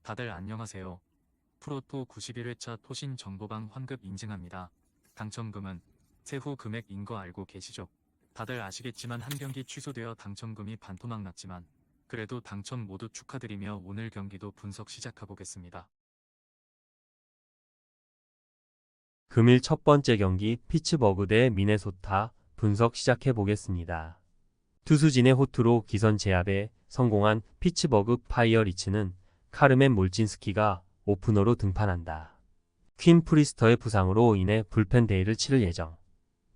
다들 안녕하세요. 프로토 91회차 토신 정보방 환급 인증합니다. 당첨금은 세후 금액인 거 알고 계시죠? 다들 아시겠지만 한 경기 취소되어 당첨금이 반토막 났지만 그래도 당첨 모두 축하드리며 오늘 경기도 분석 시작해보겠습니다. 금일 첫 번째 경기 피츠버그 대 미네소타 분석 시작해 보겠습니다. 투수진의 호투로 기선 제압에 성공한 피츠버그 파이어리츠는 카르멘 몰진스키가 오프너로 등판한다. 퀸 프리스터의 부상으로 인해 불펜 데이를 치를 예정.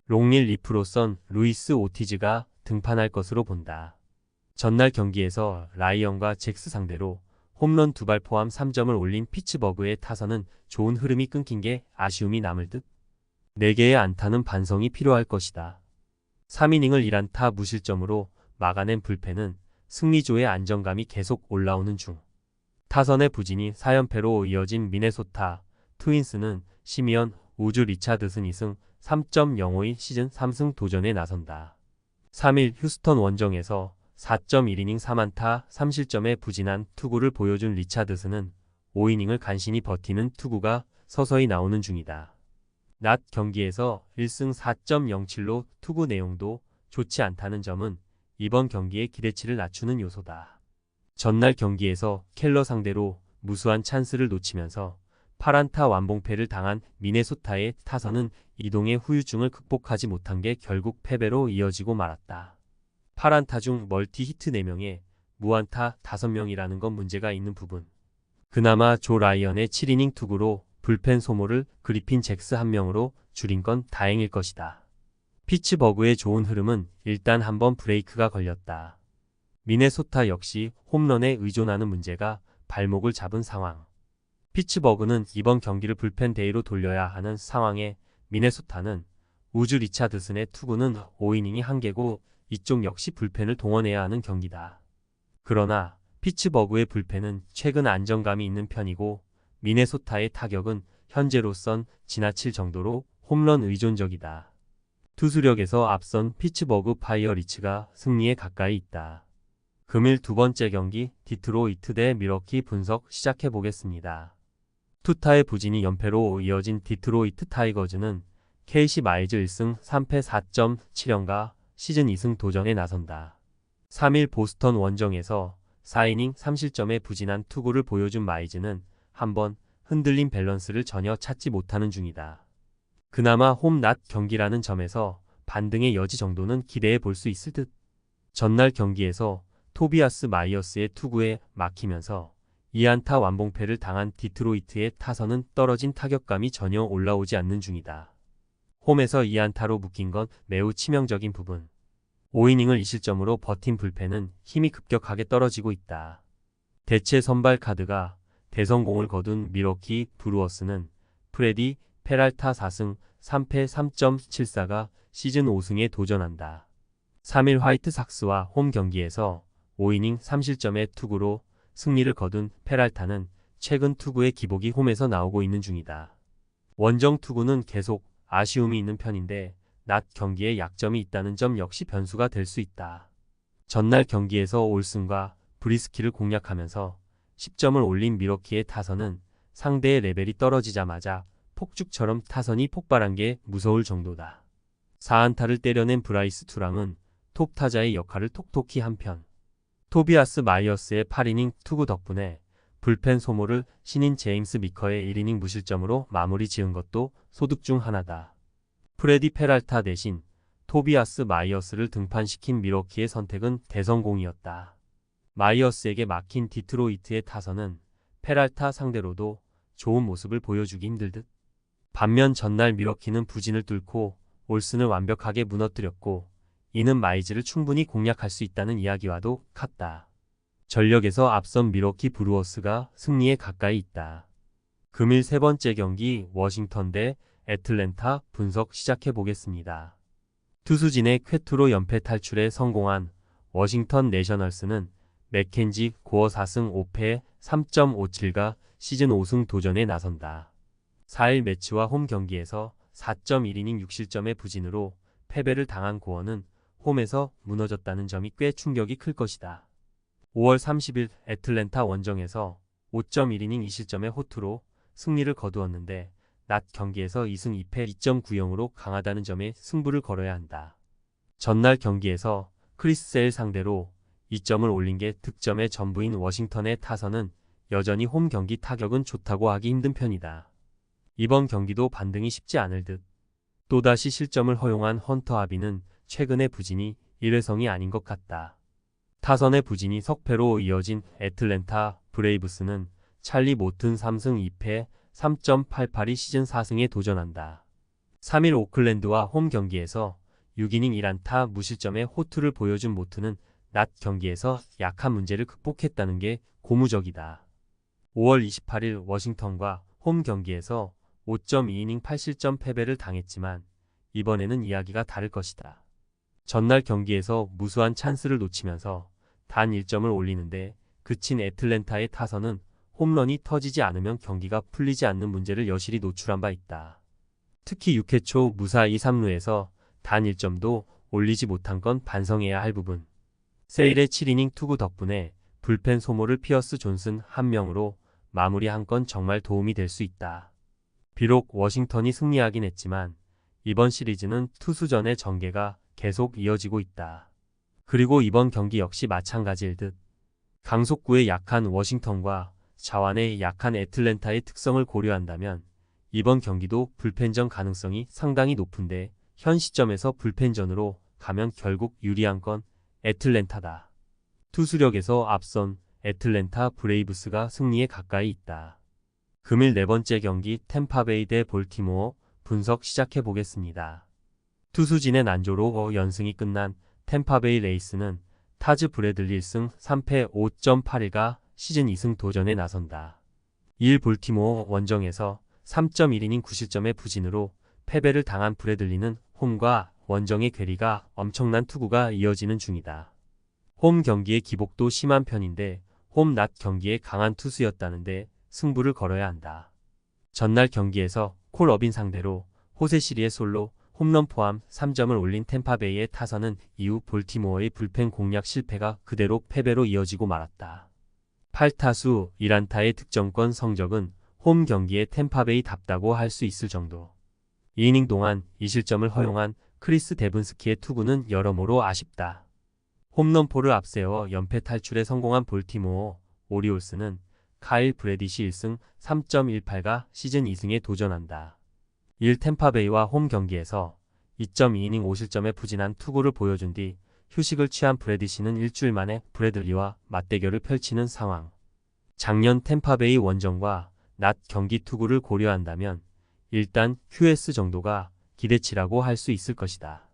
롱릴 리프로선 루이스 오티즈가 등판할 것으로 본다. 전날 경기에서 라이언과 잭스 상대로 홈런 2발 포함 3점을 올린 피츠버그의 타선은 좋은 흐름이 끊긴 게 아쉬움이 남을 듯. 4개의 안타는 반성이 필요할 것이다. 3이닝을 1안타 무실점으로 막아낸 불펜은 승리조의 안정감이 계속 올라오는 중. 타선의 부진이 4연패로 이어진 미네소타 트윈스는 시미언 우주 리차드슨 2승 3.052 시즌 3승 도전에 나선다. 3일 휴스턴 원정에서 4.1이닝 3안타 3실점의 부진한 투구를 보여준 리차드슨은 5이닝을 간신히 버티는 투구가 서서히 나오는 중이다. 낮 경기에서 1승 4.07로 투구 내용도 좋지 않다는 점은 이번 경기의 기대치를 낮추는 요소다. 전날 경기에서 켈러 상대로 무수한 찬스를 놓치면서 8안타 완봉패를 당한 미네소타의 타선은 이동의 후유증을 극복하지 못한 게 결국 패배로 이어지고 말았다. 8안타 중 멀티 히트 4명에 무안타 5명이라는 건 문제가 있는 부분. 그나마 조 라이언의 7이닝 투구로 불펜 소모를 그리핀 잭스 1명으로 줄인 건 다행일 것이다. 피츠버그의 좋은 흐름은 일단 한번 브레이크가 걸렸다. 미네소타 역시 홈런에 의존하는 문제가 발목을 잡은 상황. 피츠버그는 이번 경기를 불펜 데이로 돌려야 하는 상황에 미네소타는 우주 리차드슨의 투구는 5이닝이 한계고 이쪽 역시 불펜을 동원해야 하는 경기다. 그러나 피츠버그의 불펜은 최근 안정감이 있는 편이고 미네소타의 타격은 현재로선 지나칠 정도로 홈런 의존적이다. 투수력에서 앞선 피츠버그 파이어리츠가 승리에 가까이 있다. 금일 두 번째 경기 디트로이트 대 밀워키 분석 시작해 보겠습니다. 투타의 부진이 연패로 이어진 디트로이트 타이거즈는 KC 마이즈 1승 3패 4.7연가 시즌 2승 도전에 나선다. 3일 보스턴 원정에서 4이닝 3실점의 부진한 투구를 보여준 마이즈는 한번 흔들린 밸런스를 전혀 찾지 못하는 중이다. 그나마 홈낮 경기라는 점에서 반등의 여지 정도는 기대해 볼 수 있을 듯. 전날 경기에서 토비아스 마이어스의 투구에 막히면서 2안타 완봉패를 당한 디트로이트의 타선은 떨어진 타격감이 전혀 올라오지 않는 중이다. 홈에서 2안타로 묶인 건 매우 치명적인 부분. 5이닝을 2실점으로 버틴 불펜은 힘이 급격하게 떨어지고 있다. 대체 선발 카드가 대성공을 거둔 밀워키 브루어스는 프레디 페랄타 4승 3패 3.74가 시즌 5승에 도전한다. 3일 화이트삭스와 홈 경기에서 5이닝 3실점의 투구로 승리를 거둔 페랄타는 최근 투구의 기복이 홈에서 나오고 있는 중이다. 원정 투구는 계속 아쉬움이 있는 편인데 낮 경기에 약점이 있다는 점 역시 변수가 될 수 있다. 전날 경기에서 올슨과 브리스키를 공략하면서 10점을 올린 밀워키의 타선은 상대의 레벨이 떨어지자마자 폭죽처럼 타선이 폭발한 게 무서울 정도다. 4안타를 때려낸 브라이스 투랑은 톱 타자의 역할을 톡톡히 한 편. 토비아스 마이어스의 8이닝 투구 덕분에 불펜 소모를 신인 제임스 미커의 1이닝 무실점으로 마무리 지은 것도 소득 중 하나다. 프레디 페랄타 대신 토비아스 마이어스를 등판시킨 밀워키의 선택은 대성공이었다. 마이어스에게 막힌 디트로이트의 타선은 페랄타 상대로도 좋은 모습을 보여주기 힘들 듯. 반면 전날 밀워키는 부진을 뚫고 올슨을 완벽하게 무너뜨렸고 이는 마이즈를 충분히 공략할 수 있다는 이야기와도 같다. 전력에서 앞선 밀워키 브루어스가 승리에 가까이 있다. 금일 세 번째 경기 워싱턴 대 애틀랜타 분석 시작해 보겠습니다. 투수진의 쾌투로 연패 탈출에 성공한 워싱턴 내셔널스는 맥켄지 고어 4승 5패 3.57가 시즌 5승 도전에 나선다. 4일 매치와 홈 경기에서 4.1이닝 6실점의 부진으로 패배를 당한 고어는 홈에서 무너졌다는 점이 꽤 충격이 클 것이다. 5월 30일 애틀랜타 원정에서 5.1이닝 2실점의 호투로 승리를 거두었는데 낮 경기에서 2승 2패 2.90으로 강하다는 점에 승부를 걸어야 한다. 전날 경기에서 크리스 셀 상대로 2점을 올린 게 득점의 전부인 워싱턴의 타선은 여전히 홈 경기 타격은 좋다고 하기 힘든 편이다. 이번 경기도 반등이 쉽지 않을 듯. 또다시 실점을 허용한 헌터 아비는 최근의 부진이 일회성이 아닌 것 같다. 타선의 부진이 석패로 이어진 애틀랜타 브레이브스는 찰리 모튼 3승 2패 3.88이 시즌 4승에 도전한다. 3일 오클랜드와 홈 경기에서 6이닝 1안타 무실점의 호투를 보여준 모튼은 낮 경기에서 약한 문제를 극복했다는 게 고무적이다. 5월 28일 워싱턴과 홈 경기에서 5.2이닝 8실점 패배를 당했지만 이번에는 이야기가 다를 것이다. 전날 경기에서 무수한 찬스를 놓치면서 단 1점을 올리는데 그친 애틀랜타의 타선은 홈런이 터지지 않으면 경기가 풀리지 않는 문제를 여실히 노출한 바 있다. 특히 6회 초 무사히 3루에서 단 1점도 올리지 못한 건 반성해야 할 부분. 세일의 7이닝 투구 덕분에 불펜 소모를 피어스 존슨 한 명으로 마무리한 건 정말 도움이 될 수 있다. 비록 워싱턴이 승리하긴 했지만 이번 시리즈는 투수전의 전개가 계속 이어지고 있다. 그리고 이번 경기 역시 마찬가지일 듯. 강속구에 약한 워싱턴과 자완에 약한 애틀랜타의 특성을 고려한다면 이번 경기도 불펜전 가능성이 상당히 높은데 현 시점에서 불펜전으로 가면 결국 유리한 건 애틀랜타다. 투수력에서 앞선 애틀랜타 브레이브스가 승리에 가까이 있다. 금일 네 번째 경기 템파베이 대 볼티모어 분석 시작해 보겠습니다. 투수진의 난조로 연승이 끝난 템파베이 레이스는 타즈 브래들리 1승 3패 5.81가 시즌 2승 도전에 나선다. 2일 볼티모어 원정에서 3.1이닝 9실점의 부진으로 패배를 당한 브래들리는 홈과 원정의 괴리가 엄청난 투구가 이어지는 중이다. 홈 경기의 기복도 심한 편인데 홈 낮 경기에 강한 투수였다는데 승부를 걸어야 한다. 전날 경기에서 콜 어빈 상대로 호세시리의 솔로 홈런 포함 3점을 올린 템파베이의 타선은 이후 볼티모어의 불펜 공략 실패가 그대로 패배로 이어지고 말았다. 8타수 1안타의 득점권 성적은 홈 경기의 템파베이답다고 할 수 있을 정도. 2이닝 동안 2실점을 허용한 크리스 데븐스키의 투구는 여러모로 아쉽다. 홈런포를 앞세워 연패 탈출에 성공한 볼티모어 오리올스는 카일 브래디시 1승 3.18가 시즌 2승에 도전한다. 1 템파베이와 홈 경기에서 2.2이닝 5실점의 부진한 투구를 보여준 뒤 휴식을 취한 브래디시는 일주일 만에 브래들리와 맞대결을 펼치는 상황. 작년 템파베이 원정과 낮 경기 투구를 고려한다면 일단 QS 정도가 기대치라고 할 수 있을 것이다.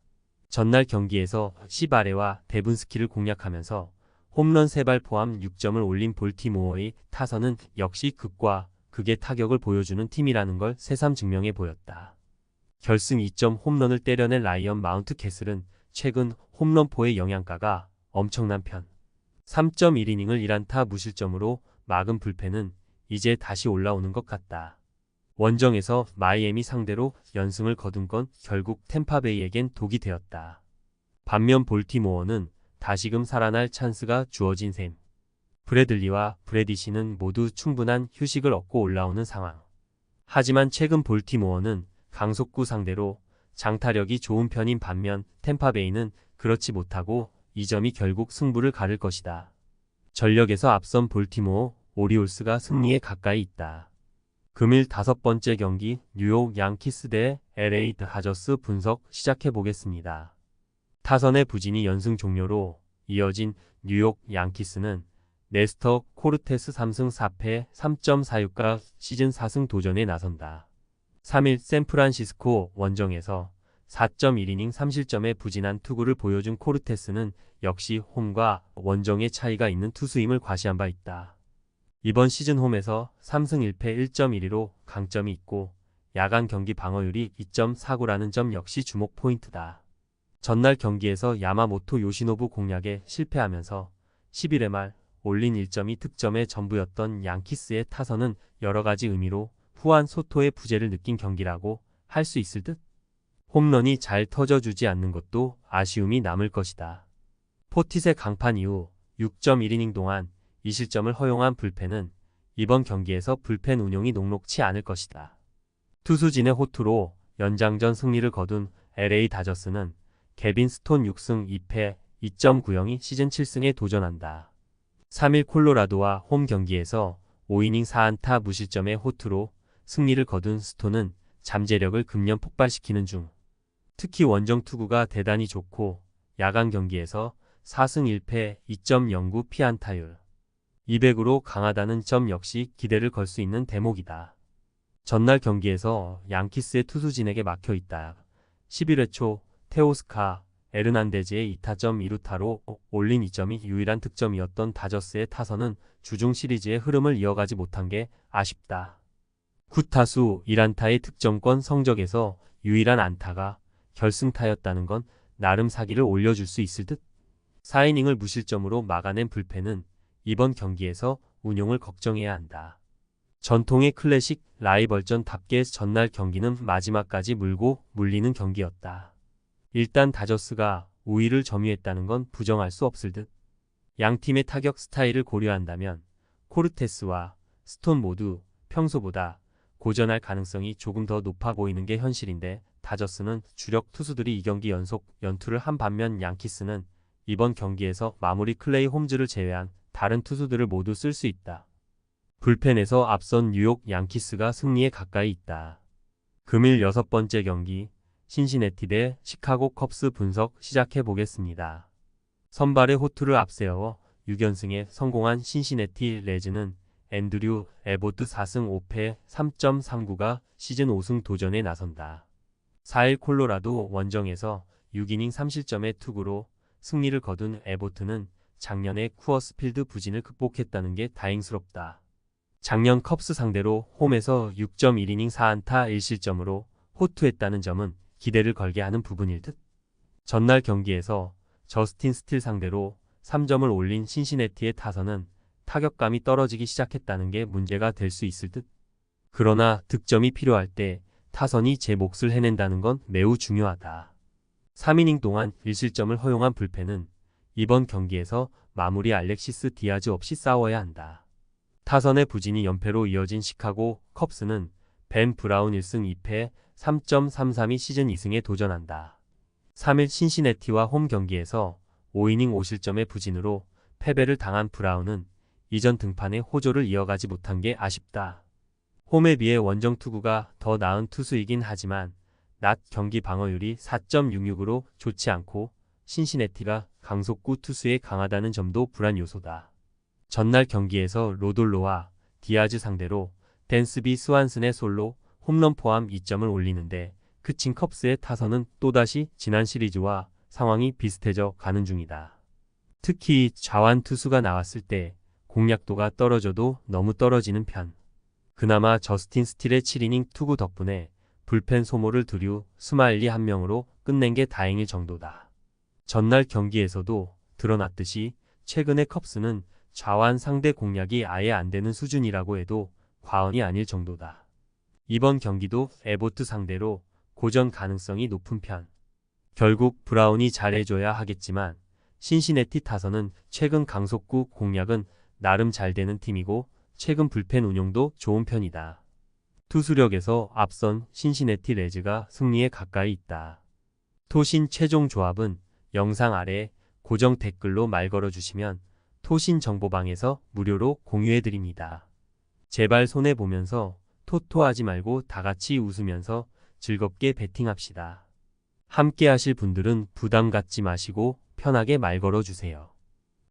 전날 경기에서 시바레와 데븐스키를 공략하면서 홈런 3발 포함 6점을 올린 볼티모어의 타선은 역시 극과 극의 타격을 보여주는 팀이라는 걸 새삼 증명해 보였다. 결승 2점 홈런을 때려낸 라이언 마운트 캐슬은 최근 홈런포의 영향가가 엄청난 편. 3.1이닝을 1안타 무실점으로 막은 불펜은 이제 다시 올라오는 것 같다. 원정에서 마이애미 상대로 연승을 거둔 건 결국 템파베이에겐 독이 되었다. 반면 볼티모어는 다시금 살아날 찬스가 주어진 셈. 브래들리와 브래디시는 모두 충분한 휴식을 얻고 올라오는 상황. 하지만 최근 볼티모어는 강속구 상대로 장타력이 좋은 편인 반면 템파베이는 그렇지 못하고 이 점이 결국 승부를 가를 것이다. 전력에서 앞선 볼티모어 오리올스가 승리에 가까이 있다. 금일 5번째 경기 뉴욕 양키스 대 LA 다저스 분석 시작해 보겠습니다. 타선의 부진이 연승 종료로 이어진 뉴욕 양키스는 네스터 코르테스 3승 4패 3.46가 시즌 4승 도전에 나선다. 3일 샌프란시스코 원정에서 4.1이닝 3실점의 부진한 투구를 보여준 코르테스는 역시 홈과 원정의 차이가 있는 투수임을 과시한 바 있다. 이번 시즌 홈에서 3승 1패 1.12로 강점이 있고 야간 경기 방어율이 2.49라는 점 역시 주목 포인트다. 전날 경기에서 야마모토 요시노부 공략에 실패하면서 11회 말 올린 1점이 득점의 전부였던 양키스의 타선은 여러가지 의미로 후안 소토의 부재를 느낀 경기라고 할 수 있을 듯. 홈런이 잘 터져주지 않는 것도 아쉬움이 남을 것이다. 포티스의 강판 이후 6.1이닝 동안 2실점을 허용한 불펜은 이번 경기에서 불펜 운용이 녹록치 않을 것이다. 투수진의 호투로 연장전 승리를 거둔 LA 다저스는 개빈 스톤 6승 2패 2.90이 시즌 7승에 도전한다. 3일 콜로라도와 홈 경기에서 5이닝 4안타 무실점의 호투로 승리를 거둔 스톤은 잠재력을 금년 폭발시키는 중. 특히 원정 투구가 대단히 좋고 야간 경기에서 4승 1패 2.09 피안타율 200으로 강하다는 점 역시 기대를 걸 수 있는 대목이다. 전날 경기에서 양키스의 투수진에게 막혀있다. 11회 초 테오스카 에르난데즈의 2타점 2루타로 올린 2점이 유일한 득점이었던 다저스의 타선은 주중 시리즈의 흐름을 이어가지 못한 게 아쉽다. 9타수 1안타의 득점권 성적에서 유일한 안타가 결승타였다는 건 나름 사기를 올려줄 수 있을 듯. 4이닝을 무실점으로 막아낸 불펜은 이번 경기에서 운용을 걱정해야 한다. 전통의 클래식 라이벌전답게 전날 경기는 마지막까지 물고 물리는 경기였다. 일단 다저스가 우위를 점유했다는 건 부정할 수 없을 듯. 양팀의 타격 스타일을 고려한다면 코르테스와 스톤 모두 평소보다 고전할 가능성이 조금 더 높아 보이는 게 현실인데 다저스는 주력 투수들이 2경기 연속 연투를 한 반면 양키스는 이번 경기에서 마무리 클레이 홈즈를 제외한 다른 투수들을 모두 쓸 수 있다. 불펜에서 앞선 뉴욕 양키스가 승리에 가까이 있다. 금일 6번째 경기 신시내티 대 시카고 컵스 분석 시작해 보겠습니다. 선발의 호투를 앞세워 6연승에 성공한 신시내티 레즈는 앤드류 에보트 4승 5패 3.39가 시즌 5승 도전에 나선다. 4일 콜로라도 원정에서 6이닝 3실점의 투구로 승리를 거둔 에보트는 작년에 쿠어스필드 부진을 극복했다는 게 다행스럽다. 작년 컵스 상대로 홈에서 6.1이닝 4안타 1실점으로 호투했다는 점은 기대를 걸게 하는 부분일 듯. 전날 경기에서 저스틴 스틸 상대로 3점을 올린 신시내티의 타선은 타격감이 떨어지기 시작했다는 게 문제가 될 수 있을 듯. 그러나 득점이 필요할 때 타선이 제 몫을 해낸다는 건 매우 중요하다. 3이닝 동안 1실점을 허용한 불펜은 이번 경기에서 마무리 알렉시스 디아즈 없이 싸워야 한다. 타선의 부진이 연패로 이어진 시카고 컵스는 벤 브라운 1승 2패 3.33이 시즌 2승에 도전한다. 3일 신시내티와 홈 경기에서 5이닝 5실점의 부진으로 패배를 당한 브라운은 이전 등판의 호조를 이어가지 못한 게 아쉽다. 홈에 비해 원정 투구가 더 나은 투수이긴 하지만 낮 경기 방어율이 4.66으로 좋지 않고 신시내티가 강속구 투수에 강하다는 점도 불안 요소다. 전날 경기에서 로돌로와 디아즈 상대로 댄스비 스완슨의 솔로 홈런 포함 2점을 올리는데 그친 컵스의 타선은 또다시 지난 시리즈와 상황이 비슷해져 가는 중이다. 특히 좌완 투수가 나왔을 때 공략도가 떨어져도 너무 떨어지는 편. 그나마 저스틴 스틸의 7이닝 투구 덕분에 불펜 소모를 두류 스마일리 한 명으로 끝낸 게 다행일 정도다. 전날 경기에서도 드러났듯이 최근의 컵스는 좌완 상대 공략이 아예 안 되는 수준이라고 해도 과언이 아닐 정도다. 이번 경기도 에보트 상대로 고전 가능성이 높은 편. 결국 브라운이 잘해줘야 하겠지만 신시내티 타선은 최근 강속구 공략은 나름 잘 되는 팀이고 최근 불펜 운용도 좋은 편이다. 투수력에서 앞선 신시내티 레즈가 승리에 가까이 있다. 토신 최종 조합은 영상 아래 고정 댓글로 말 걸어주시면 토신 정보방에서 무료로 공유해드립니다. 제발 손해보면서 토토하지 말고 다같이 웃으면서 즐겁게 베팅합시다. 함께 하실 분들은 부담 갖지 마시고 편하게 말 걸어주세요.